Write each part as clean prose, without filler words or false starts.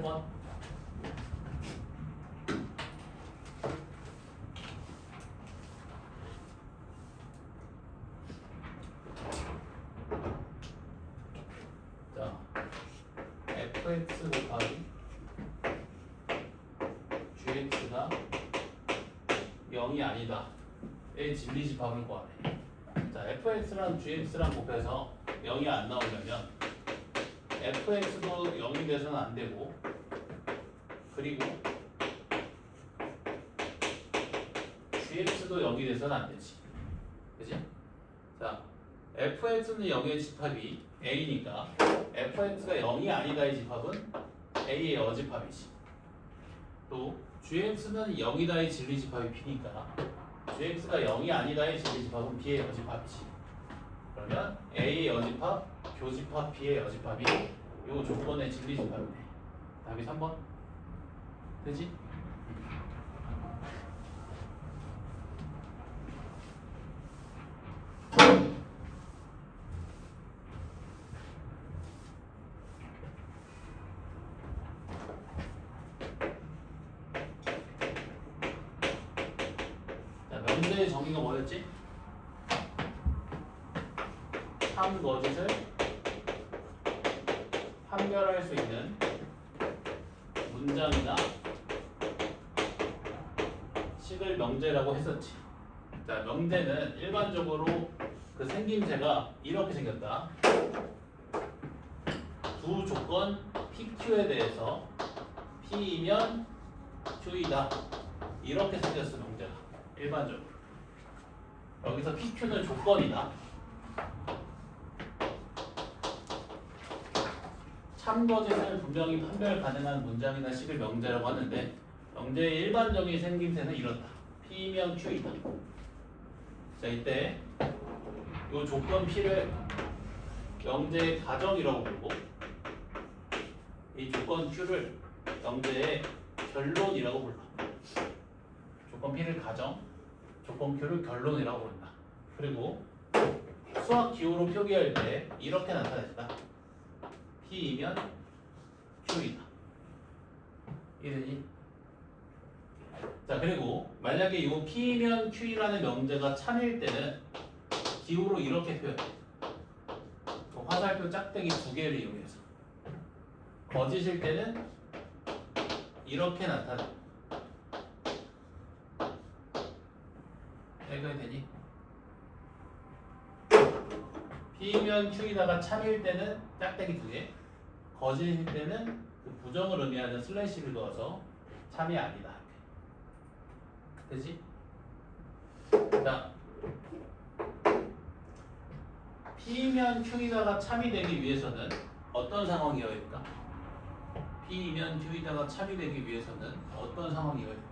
8번. 자, fx 곱하기 gx가 0이 아니다. 의 진리집합을 구하래. 자, fx랑 gx랑 곱해서 0이 안 나오려면 fx도 0이 돼서는 안 되고, 그리고 gx도 0이 돼서는 안 되지. 그지? 자, fx는 0의 집합이 a니까 fx가 0이 아니다의 집합은 a의 어집합이지. 또 gx는 0이다의 진리집합이 b니까 gx가 0이 아니다의 진리집합은 b의 여집합이지. 그러면 a의 여집합, 교집합, b의 여집합이 요 조건의 진리집합이네. 답이 3번. 되지? 자, 명제의 정의가 뭐였지? 한 거짓을 판별할 수 있는 문장이나 식을 명제라고 했었지. 자, 명제는 일반적으로 그 생김새가 이렇게 생겼다. 두 조건 PQ에 대해서 P이면 Q이다. 이렇게 생겼어, 명제가. 일반적으로. 여기서 PQ는 조건이다. 참거짓을 분명히 판별 가능한 문장이나 식을 명제라고 하는데, 명제의 일반적인 생김새는 이렇다. P면 Q이다. 자, 이때 이 조건 P를 명제의 가정이라고 부르고, 이 조건 Q를 명제의 결론이라고 불러. 조건 P를 가정, 조건 Q를 결론이라고 부른다. 그리고 수학 기호로 표기할 때 이렇게 나타냈다. P이면 Q이다. 이해되니? 자, 그리고 만약에 이 P면 Q라는 명제가 참일 때는 기호로 이렇게 표현해. 화살표 짝대기 두 개를 이용해서. 거짓일 때는 이렇게 나타내. 해결이 되니? P면 Q이다가 참일 때는 짝대기 두 개, 거짓일 때는 그 부정을 의미하는 슬래시를 넣어서 참이 아니다. 되지? 자, P면 Q이다가 참이 되기 위해서는 어떤 상황이어야 될까? P면 Q이다가 참이 되기 위해서는 어떤 상황이어야 될까?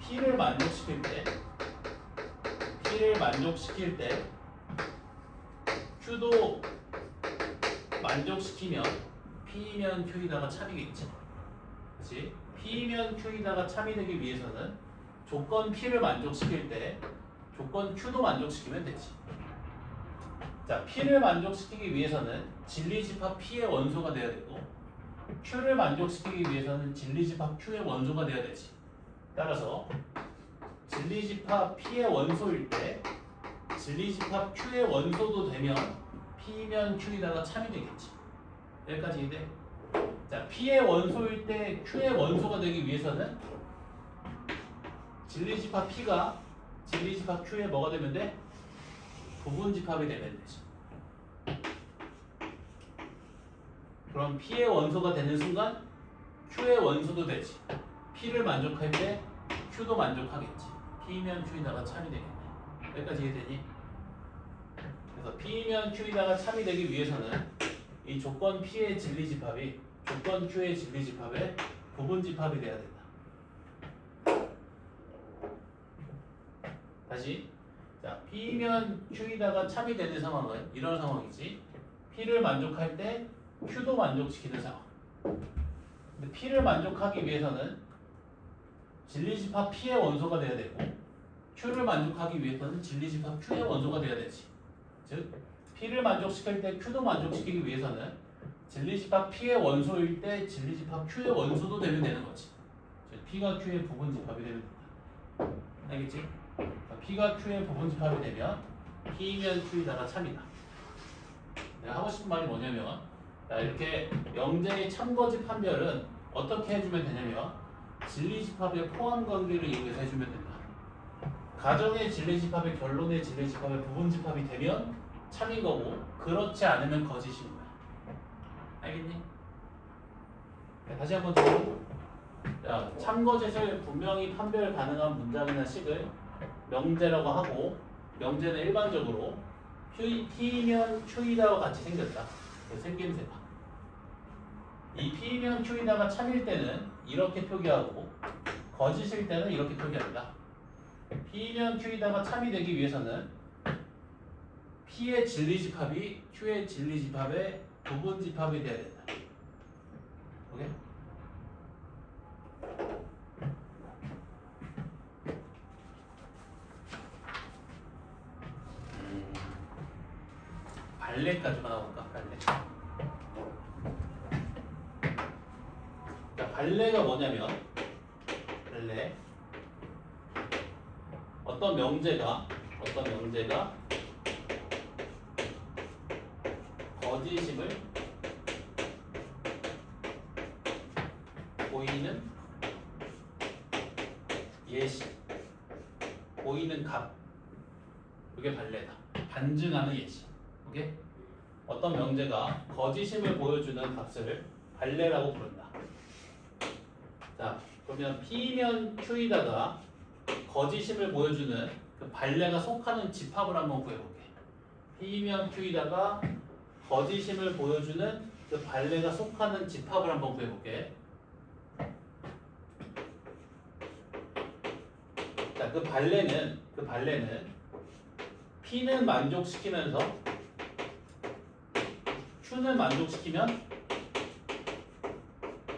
P를 만족시킬 때 Q도 만족시키면 P면 Q이다가 참이겠지. 그렇지? P면 Q이다가 참이 되기 위해서는 조건 P를 만족시킬 때 조건 Q도 만족시키면 되지. 자, P를 만족시키기 위해서는 진리집합 P의 원소가 돼야 되고, Q를 만족시키기 위해서는 진리집합 Q의 원소가 돼야 되지. 따라서 진리집합 P의 원소일 때 진리집합 Q의 원소도 되면 P면 Q이다가 참이 되겠지. 여기까지 이해돼? 자, P의 원소일 때 Q의 원소가 되기 위해서는 진리집합 P가 진리집합 Q에 뭐가 되면 돼? 부분집합이 되면 되지. 그럼 P의 원소가 되는 순간 Q의 원소도 되지. P를 만족할 때 Q도 만족하겠지. P면 Q이다가 참이 되겠네. 여기까지 이해되니? 그래서 P면 Q이다가 참이 되기 위해서는 이 조건 P의 진리집합이 조건 Q의 진리집합의 부분집합이 돼야 된다. 다시. 자, P면 Q이다가 참이 되는 상황은 이런 상황이지. P를 만족할 때 Q도 만족시키는 상황. 근데 P를 만족하기 위해서는 진리집합 P의 원소가 돼야 되고, Q를 만족하기 위해서는 진리집합 Q의 원소가 돼야 되지. 즉 P를 만족시킬 때 Q도 만족시키기 위해서는 진리집합 P의 원소일 때 진리집합 Q의 원소도 되면 되는 거지. P가 Q의 부분집합이 되면 된다. 알겠지? P가 Q의 부분집합이 되면 P면 Q이다가 참이다. 내가 하고 싶은 말이 뭐냐면, 자, 이렇게 명제의 참거집 판별은 어떻게 해주면 되냐면 진리집합의 포함관계를 이용해서 해주면 된다. 가정의 진리집합의 결론의 진리집합의 부분집합이 되면 참인 거고, 그렇지 않으면 거짓인 거야. 알겠니? 자, 다시 한번 더. 자, 참거짓을 분명히 판별 가능한 문장이나 식을 명제라고 하고, 명제는 일반적으로 P면 Q이다와 같이 생겼다. 생김새가. 이 P면 Q이다가 참일 때는 이렇게 표기하고, 거짓일 때는 이렇게 표기한다. P면 Q이다가 참이 되기 위해서는 P의 진리집합이 Q의 진리집합의 부분집합이 돼야 된다. 오케이? 발레까지만 하볼까? 발레. 자, 발레가 뭐냐면, 발레. 어떤 명제가 거짓임을 보이는 예시, 보이는 값, 이게 발레다. 반증하는 예시. 오케이? 어떤 명제가 거짓임을 보여주는 값을 발레라고 부른다. 자, 그러면 P면 Q이다가 거짓임을 보여주는 그 발레가 속하는 집합을 한번 구해볼게. P면 Q이다가 거짓임을 보여주는 그 발레가 속하는 집합을 한번 구해볼게. 자, 그 발레는 P는 만족시키면서 Q는 만족시키면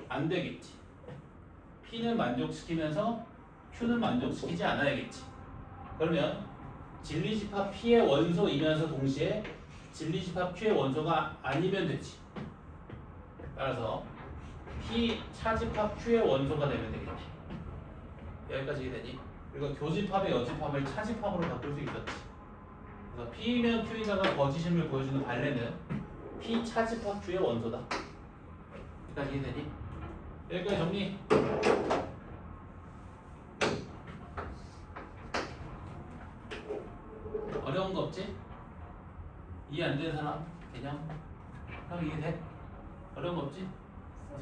안 되겠지. P는 만족시키면서 Q는 만족시키지 않아야겠지. 그러면 진리집합 P의 원소이면서 동시에 진리집합 Q의 원소가 아니면 되지. 따라서 P 차집합 Q의 원소가 되면 되겠네. 여기까지 이해되니? 그리고 교집합의 여집합을 차집합으로 바꿀 수 있었지. 그래서 P면 Q이다가 거짓임을 보여주는 발레는 P 차집합 Q의 원소다. 여기까지 이해되니? 여기까지 정리. 어려운 거 없지? 이해 안 되는 사람? 개념? 형 이해돼? 어려운 거 없지?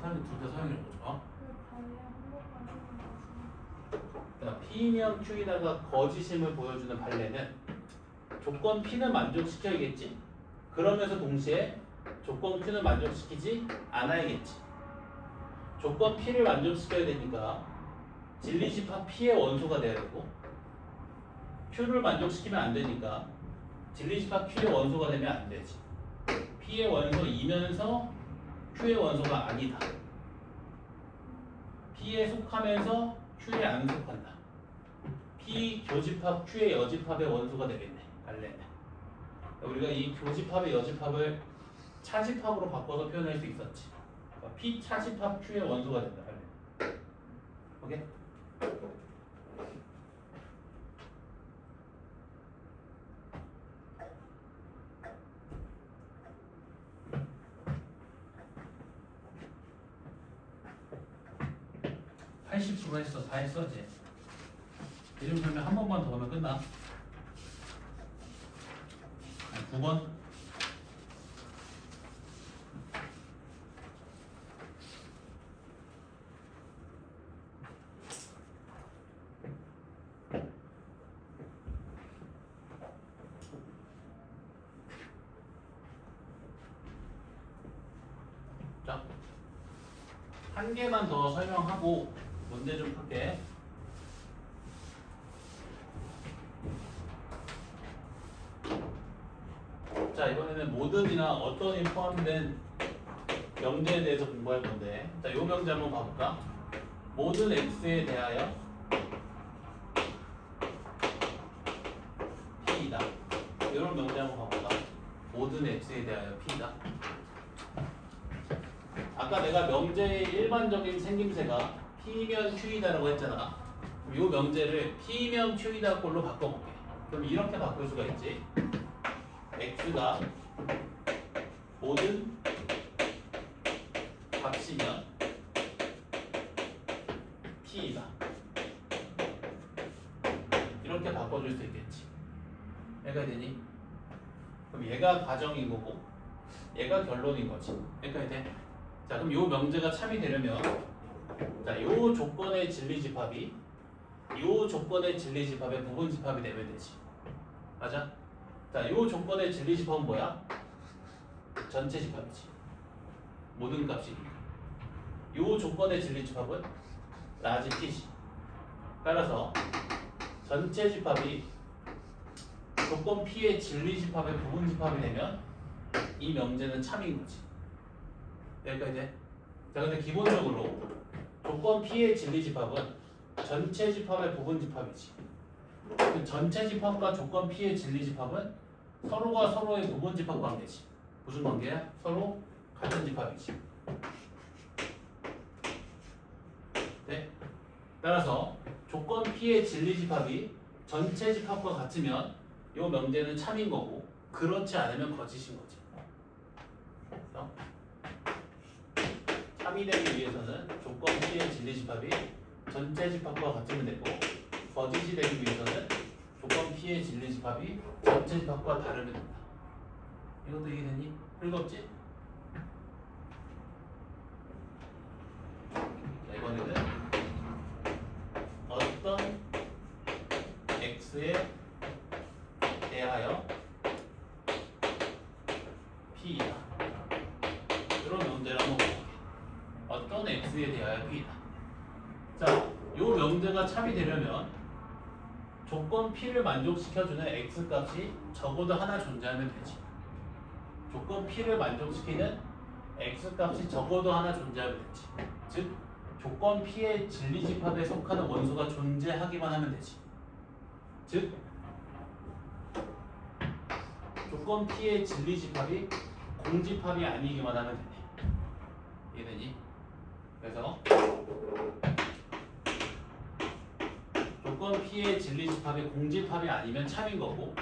사람이 둘 다 사용해 보죠. 자, P면 Q이다가 거짓임을 보여주는 발레는 조건 P는 만족시켜야겠지? 그러면서 동시에 조건 Q는 만족시키지 않아야겠지. 조건 P를 만족시켜야 되니까 진리집합 P의 원소가 돼야 되고, Q를 만족시키면 안 되니까 진리집합 Q의 원소가 되면 안 되지. P의 원소이면서 Q의 원소가 아니다. P에 속하면서 Q에 안 속한다. P 교집합 Q의 여집합의 원소가 되겠네. 발레는. 우리가 이 교집합의 여집합을 차집합으로 바꿔서 표현할 수 있었지. P 차집합 Q의 원소가 된다. 발레. 오케이? 수고했어. 다 했어 이제. 이름 설명 한 번만 더 하면 끝나. 9번. 자, 한 개만 더 설명하고 문제 좀 풀게. 자, 이번에는 모든이나 어떤이 포함된 명제에 대해서 공부할 건데, 자, 이 명제 한번 봐볼까? 모든 x에 대하여 p이다. 이런 명제 한번 봐볼까? 모든 x에 대하여 p다. 아까 내가 명제의 일반적인 생김새가 p면 q이다라고 했잖아. 그럼 이 명제를 p면 q이다 꼴로 바꿔볼게. 그럼 이렇게 바꿀 수가 있지. x가 모든 값이면 p이다. 이렇게 바꿔줄 수 있겠지. 얘가 되니? 그럼 얘가 가정인 거고 얘가 결론인 거지. 여기까지 돼? 자, 그럼 요 명제가 참이 되려면 자, 요 조건의 진리집합이 요 조건의 진리집합의 부분집합이 되면 되지. 맞아? 자, 요 조건의 진리집합은 뭐야? 전체 집합이지. 모든 값이니까. 요 조건의 진리집합은 라지 p지. 따라서 전체 집합이 조건 p의 진리집합의 부분집합이 되면 이 명제는 참인 거지. 여기까지 돼? 자, 근데 기본적으로 조건 p의 진리집합은 전체 집합의 부분집합이지. 그 전체 집합과 조건 p의 진리집합은 서로가 서로의 부분집합 관계지. 무슨 관계야? 서로 같은 집합이지. 네? 따라서 조건 p의 진리집합이 전체 집합과 같으면 이 명제는 참인 거고 그렇지 않으면 거짓인 거지. 그래서 참이 되기 위해서는 조건 p의 진리집합이 전체 집합과 같으면 되고 거짓이 되기 위해서는 조건 p의 진리집합이 전체 집합과 다르면 된다. 이것도 이해되니? 읽었지? 자, 이번에는 어떤 x에 대하여 p이다. 이런 명제를 한번 볼게요. 어떤 x에 대하여 p이다. 자, 요 명제가 참이 되려면 조건 p를 만족시켜주는 x 값이 적어도 하나 존재하면 되지. 조건 p를 만족시키는 x 값이 적어도 하나 존재하면 되지. 즉, 조건 p의 진리집합에 속하는 원소가 존재하기만 하면 되지. 즉, 조건 p의 진리집합이 공집합이 아니기만 하면 되네. 이해되니? 그래서 조건 p의 진리집합이 공집합이 아니면 참인 거고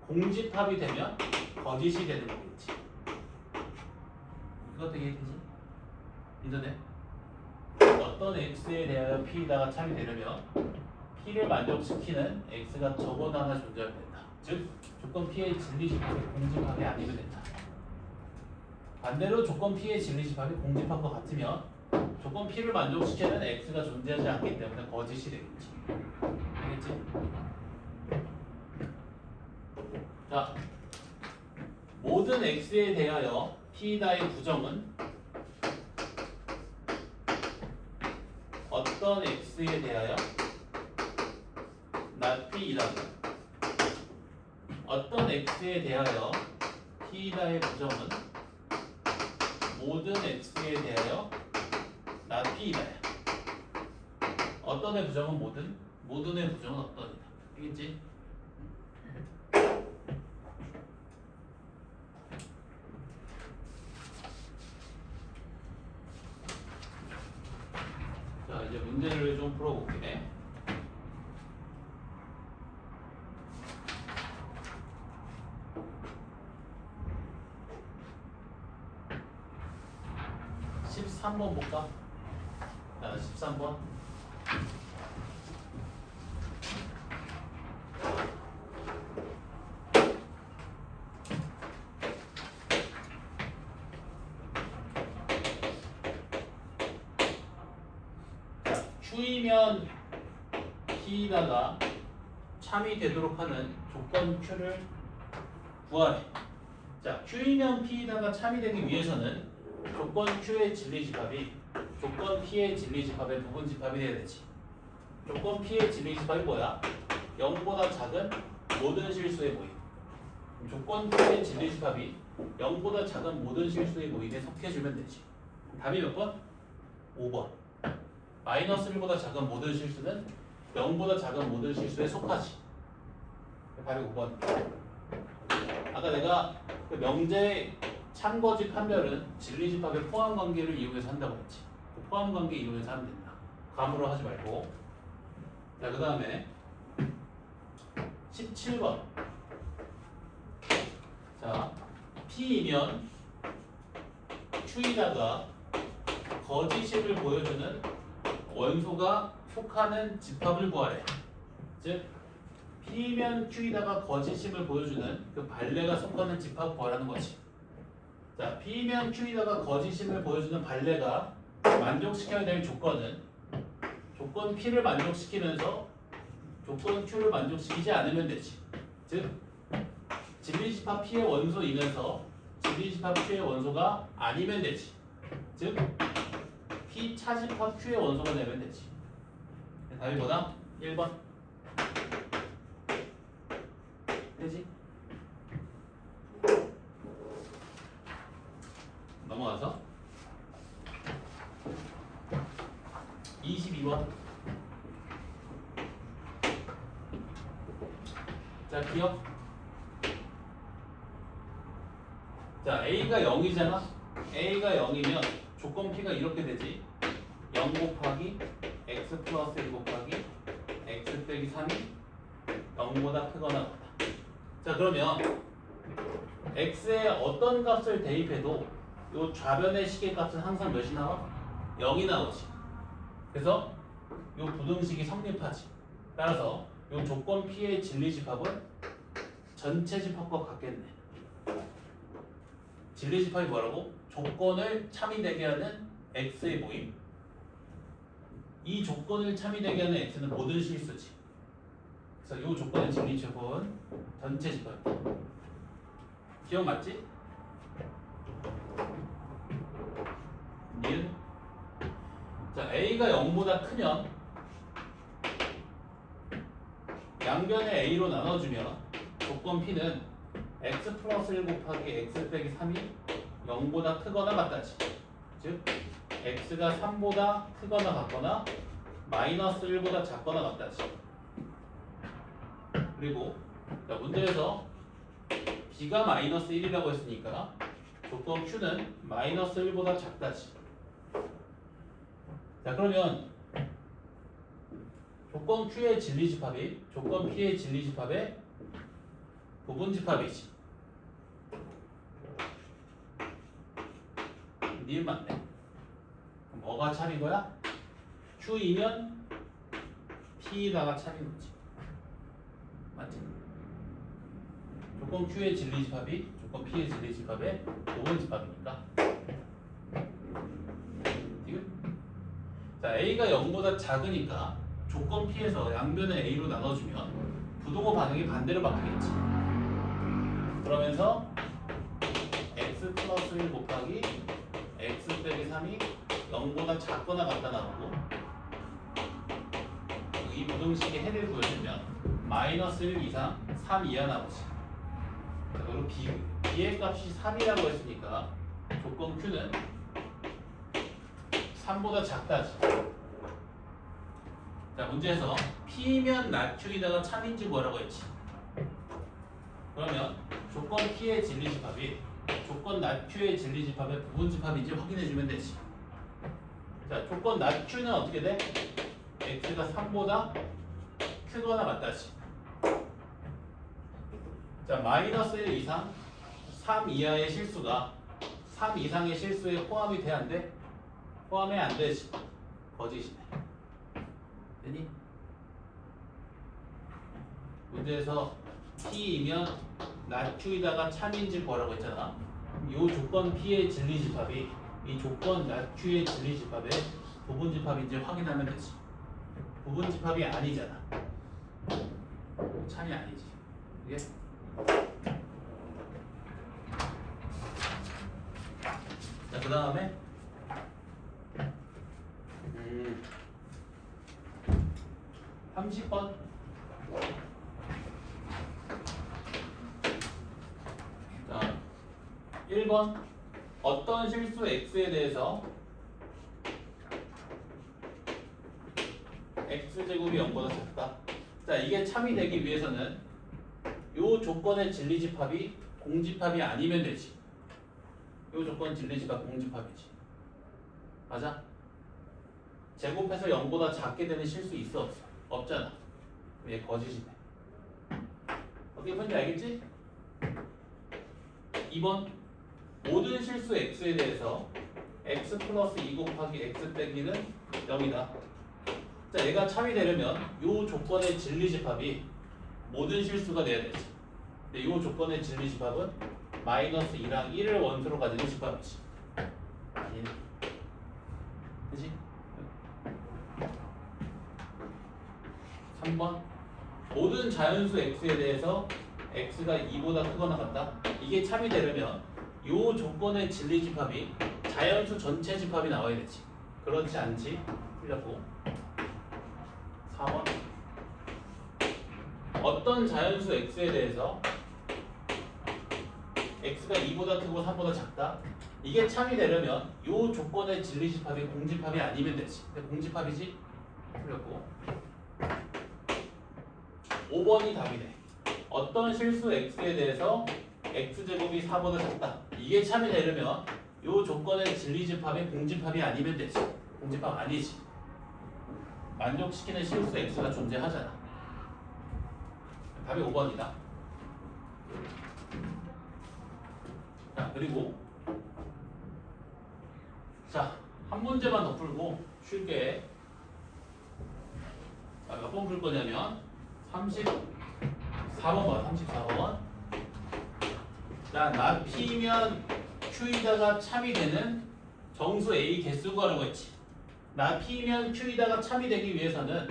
공집합이 되면 거짓이 되는 거겠지. 이것도 이해되지? 이해돼? 어떤 x에 대하여 p다가 참이 되려면 p를 만족시키는 x가 적어도 하나 존재하면 된다. 즉, 조건 p의 진리집합이 공집합이 아니면 된다. 반대로 조건 p의 진리집합이 공집합과 같으면 조건 p를 만족시키는 x가 존재하지 않기 때문에 거짓이 되겠지. 알겠지? 자, 모든 x에 대하여 p다의 부정은 어떤 x에 대하여 not p이다. 어떤 x에 대하여 p다의 부정은 모든 x에 대하여 not p이다. 어떤의 부정은 모든의 부정은 어떤이다. 알겠지? 자, 이제 문제를 좀 풀어볼게. (13번) 볼까? 13번. q이면 p다가 참이 되도록 하는 조건 q를 구하래. 자, q이면 p다가 참이 되기 위해서는 조건 q의 진리집합이 조건 p의 진리집합의 부분집합이 돼야 되지. 조건 p의 진리집합이 뭐야? 0보다 작은 모든 실수의 모임. 조건 p의 진리집합이 0보다 작은 모든 실수의 모임에 속해주면 되지. 답이 몇 번? 5번. 마이너스 1보다 작은 모든 실수는 0보다 작은 모든 실수에 속하지. 답이 5번. 아까 내가 그 명제 참거지 판별은 진리집합의 포함 관계를 이용해서 한다고 했지. 그 포함 관계 이용해서 하면 된다. 감으로 하지 말고. 자, 그 다음에 17번. 자, P이면 Q이다가 거짓임을 보여주는 원소가 속하는 집합을 구하래. 즉, P면 Q이다가 거짓임을 보여주는 그 발레가 속하는 집합을 구하라는 거지. 자, P면 Q이다가 거짓임을 보여주는 발레가 만족시켜야 될 조건은 조건 P를 만족시키면서 조건 Q를 만족시키지 않으면 되지. 즉, 진리집합 P의 원소이면서 진리집합 Q의 원소가 아니면 되지. 즉, P 차집합 Q의 원소가 되면 되지. 답이 뭐다? 1번. 되지? 넘어가서 22번. 자, 기억. 자, A가 0이잖아. A가 0이면 조건 P가 이렇게 되지. 0 곱하기 X 플러스 1 곱하기 X 빼기 3이 0보다 크거나 같다. 자, 그러면 X에 어떤 값을 대입해도 이 좌변의 식의 값은 항상 몇이 나와? 0이 나오지. 그래서 이 부등식이 성립하지. 따라서 이 조건 P의 진리집합은 전체 집합과 같겠네. 진리집합이 뭐라고? 조건을 참이되게 하는 X의 모임. 이 조건을 참이되게 하는 X는 모든 실수지. 그래서 이 조건의 진리집합은 전체 집합이다. 기억 맞지? 니은. 자, A가 0보다 크면 양변의 A로 나눠주면 조건 P는 X 플러스 1 곱하기 X 빼기 3이 0보다 크거나 같다지. 즉 X가 3보다 크거나 같거나 마이너스 1보다 작거나 같다지. 그리고 자, 문제에서 B가 마이너스 1이라고 했으니까 조건 Q는 마이너스 1보다 작다지. 자, 그러면 조건 Q의 진리집합이 조건 P의 진리집합의 부분집합이지. 니은 맞네. 뭐가 참인 거야? Q이면 P에다가 참인 거지. 맞지? 조건 Q의 진리집합이 조건 P의 진리집합의 부분집합이니까. 지금? 자, A가 0보다 작으니까 조건 P에서 양변을 A로 나눠주면 부동호 반응이 반대로 바뀌겠지. 그러면서 X 플러스 1 곱하기 X 빼기 3이 0보다 작거나 같다 나오고, 이 부등식의 해를 구해주면 마이너스 1 이상 3 이하 나오지. 그리고 B의 값이 3이라고 했으니까 조건 Q는 3보다 작다지. 자, 문제에서 P면 낮추이다가 참인지 뭐라고 했지? 그러면 조건 P의 진리집합이 조건 낮추의 진리집합의 부분집합인지 확인해주면 되지. 자, 조건 낮추는 어떻게 돼? X가 3보다 크거나 같다지. 자, 마이너스 1 이상 3 이하의 실수가 3 이상의 실수에 포함이 돼, 안 돼? 포함이 안 되지. 거짓이네. 되니? 문제에서 P이면 낮추이다가 참인지 뭐라고 했잖아. 이 조건 P의 진리집합이 이 조건 낮추의 진리집합의 부분집합인지 확인하면 되지. 부분집합이 아니잖아. 참이 아니지. 이게? 자, 그 다음에 30번. 자, 1번. 어떤 실수 X에 대해서 X제곱이 0보다 작다. 자, 이게 참이 되기 위해서는 요 조건의 진리집합이 공집합이 아니면 되지. 요 조건 진리집합 공집합이지. 맞아? 제곱해서 0보다 작게 되는 실수 있어 없어? 없잖아. 얘 거짓이네. 어떻게 푸는지 알겠지? 2번 모든 실수 x에 대해서 x 플러스 2 곱하기 x 빼기는 0이다. 자, 얘가 참이 되려면 요 조건의 진리집합이 모든 실수가 돼야 되지. 근데 요 조건의 진리집합은 마이너스 2랑 1을 원소로 가지는 집합이지. 아니네. 그치? 3번 모든 자연수 x에 대해서 x가 2보다 크거나 같다. 이게 참이 되려면 요 조건의 진리집합이 자연수 전체 집합이 나와야 되지. 그렇지 않지? 틀렸고. 4번 어떤 자연수 x에 대해서 x가 2보다 크고 3보다 작다. 이게 참이 되려면 요 조건의 진리집합이 공집합이 아니면 되지. 근데 공집합이지? 틀렸고. 5번이 답이네. 어떤 실수 x에 대해서 x제곱이 4보다 작다. 이게 참이 되려면 요 조건의 진리집합이 공집합이 아니면 되지. 공집합 아니지. 만족시키는 실수 x가 존재하잖아. 답이 5번이다. 자, 그리고 자, 한 문제만 더 풀고 쉴게. 자, 몇 번 풀 거냐면 34번 봐. 34번. 자, 나 P면 Q이다가 참이 되는 정수 A 개수 구하라고 했지. 나 P면 Q이다가 참이 되기 위해서는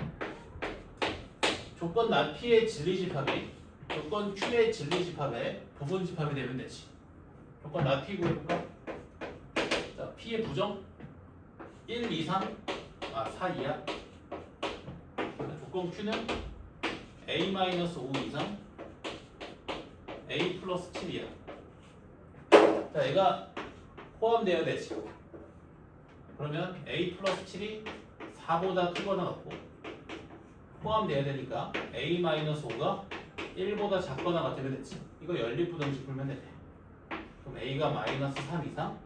조건 나 P의 진리집합이 조건 Q의 진리집합의 부분집합이 되면 되지. 조건 나 P 구해볼까? 자, P의 부정 1, 2, 3, 4 이하. 조건 Q는 A-5 이상 A 플러스 7이야. 자, 얘가 포함되어야 되지. 그러면 A 플러스 7이 4보다 크거나 같고 포함되어야 되니까 A-5가 1보다 작거나 같으면 되지. 이거 연립부등식 풀면 되네. 그럼 A가 마이너스 3 이상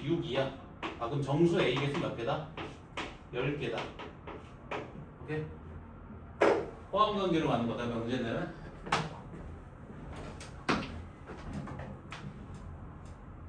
6이야. 그럼 정수 A 개수 몇 개다? 10개다. 오케이? 포함 관계로 가는 거다, 명제는.